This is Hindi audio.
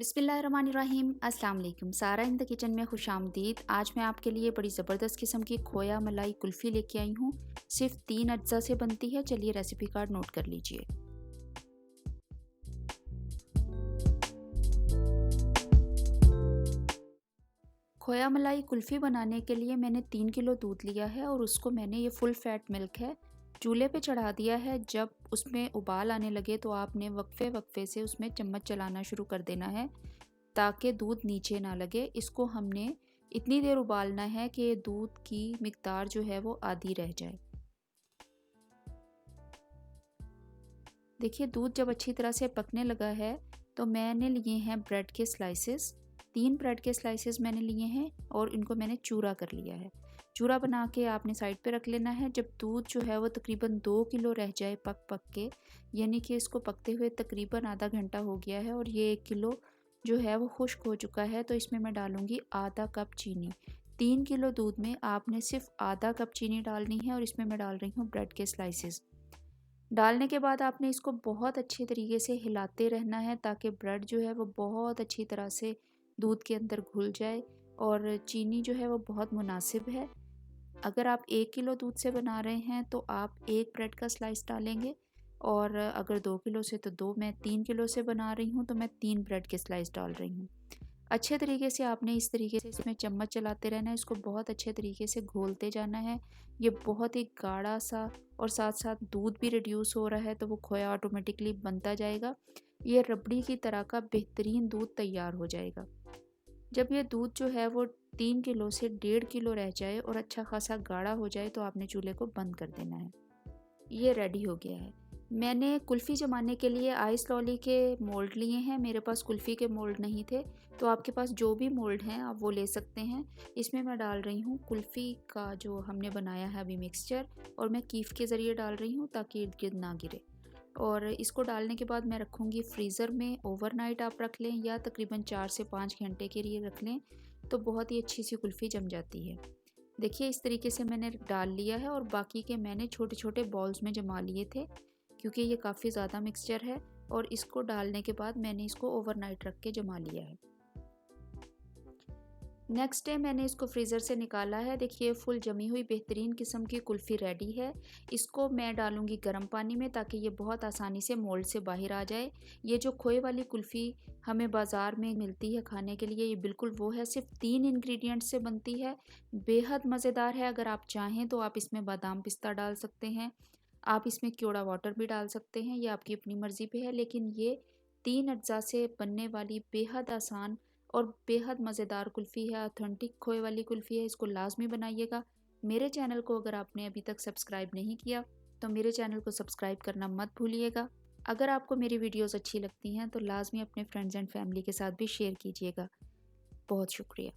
बिस्मिल्लाहिर्रहमानिर्रहीम। अस्सलाम वालेकुम। सारा इन द किचन में खुशामदीद। आज मैं आपके लिए बड़ी ज़बरदस्त किस्म की खोया मलाई कुल्फ़ी लेके आई हूँ। सिर्फ 3 अज्जा से बनती है। चलिए रेसिपी कार्ड नोट कर लीजिए। खोया मलाई कुल्फ़ी बनाने के लिए मैंने 3 किलो दूध लिया है और उसको मैंने ये फुल फैट मिल्क है चूल्हे पे चढ़ा दिया है। जब उसमें उबाल आने लगे तो आपने वक्फे वक्फे से उसमें चम्मच चलाना शुरू कर देना है ताकि दूध नीचे ना लगे। इसको हमने इतनी देर उबालना है कि दूध की मिकदार जो है वो आधी रह जाए। देखिए दूध जब अच्छी तरह से पकने लगा है तो मैंने लिए हैं ब्रेड के स्लाइसेस। 3 ब्रेड के स्लाइसेस मैंने लिए हैं और इनको मैंने चूरा कर लिया है। चूरा बना के आपने साइड पे रख लेना है। जब दूध जो है वो तकरीबन 2 किलो रह जाए पक पक के, यानी कि इसको पकते हुए तकरीबन आधा घंटा हो गया है और ये 1 किलो जो है वो खुश्क हो चुका है, तो इसमें मैं डालूंगी आधा कप चीनी। 3 किलो दूध में आपने सिर्फ आधा कप चीनी डालनी है और इसमें मैं डाल रही हूँ ब्रेड के स्लाइसेस। डालने के बाद आपने इसको बहुत अच्छे तरीके से हिलाते रहना है ताकि ब्रेड जो है वो बहुत अच्छी तरह से दूध के अंदर घुल जाए और चीनी जो है वो बहुत मुनासिब है। अगर आप 1 किलो दूध से बना रहे हैं तो आप 1 ब्रेड का स्लाइस डालेंगे और अगर 2 किलो से तो 2, मैं 3 किलो से बना रही हूँ तो मैं 3 ब्रेड के स्लाइस डाल रही हूँ। अच्छे तरीके से आपने इस तरीके से इसमें चम्मच चलाते रहना है, इसको बहुत अच्छे तरीके से घोलते जाना है। ये बहुत ही गाढ़ा सा और साथ साथ दूध भी रिड्यूस हो रहा है तो वो खोया ऑटोमेटिकली बनता जाएगा। ये रबड़ी की तरह का बेहतरीन दूध तैयार हो जाएगा। जब ये दूध जो है वो 3 किलो से 1.5 किलो रह जाए और अच्छा खासा गाढ़ा हो जाए तो आपने चूल्हे को बंद कर देना है। ये रेडी हो गया है। मैंने कुल्फ़ी जमाने के लिए आइस लॉली के मोल्ड लिए हैं। मेरे पास कुल्फ़ी के मोल्ड नहीं थे, तो आपके पास जो भी मोल्ड हैं आप वो ले सकते हैं। इसमें मैं डाल रही हूँ कुल्फ़ी का जो हमने बनाया है अभी मिक्सचर, और मैं कीफ़ के ज़रिए डाल रही हूँ ताकि इर्द-गिर्द ना गिरे। और इसको डालने के बाद मैं रखूँगी फ्रीज़र में। ओवरनाइट आप रख लें या तकरीबन 4 से 5 घंटे के लिए रख लें तो बहुत ही अच्छी सी कुल्फ़ी जम जाती है। देखिए इस तरीके से मैंने डाल लिया है और बाकी के मैंने छोटे छोटे बॉल्स में जमा लिए थे क्योंकि ये काफ़ी ज़्यादा मिक्सचर है। और इसको डालने के बाद मैंने इसको ओवरनाइट रख के जमा लिया है। नेक्स्ट डे मैंने इसको फ्रीज़र से निकाला है। देखिए फुल जमी हुई बेहतरीन किस्म की कुल्फ़ी रेडी है। इसको मैं डालूंगी गर्म पानी में ताकि ये बहुत आसानी से मोल्ड से बाहर आ जाए। ये जो खोए वाली कुल्फ़ी हमें बाज़ार में मिलती है खाने के लिए, ये बिल्कुल वो है। सिर्फ 3 इंग्रेडिएंट से बनती है, बेहद मज़ेदार है। अगर आप चाहें तो आप इसमें बादाम पिस्ता डाल सकते हैं, आप इसमें क्योड़ा वाटर भी डाल सकते हैं, ये आपकी अपनी मर्ज़ी पे है। लेकिन ये 3 अज्जा से बनने वाली बेहद आसान और बेहद मज़ेदार कुल्फ़ी है, ऑथेंटिक खोए वाली कुल्फ़ी है। इसको लाज़मी बनाइएगा। मेरे चैनल को अगर आपने अभी तक सब्सक्राइब नहीं किया तो मेरे चैनल को सब्सक्राइब करना मत भूलिएगा। अगर आपको मेरी वीडियोस अच्छी लगती हैं तो लाज़मी अपने फ्रेंड्स एंड फैमिली के साथ भी शेयर कीजिएगा। बहुत शुक्रिया।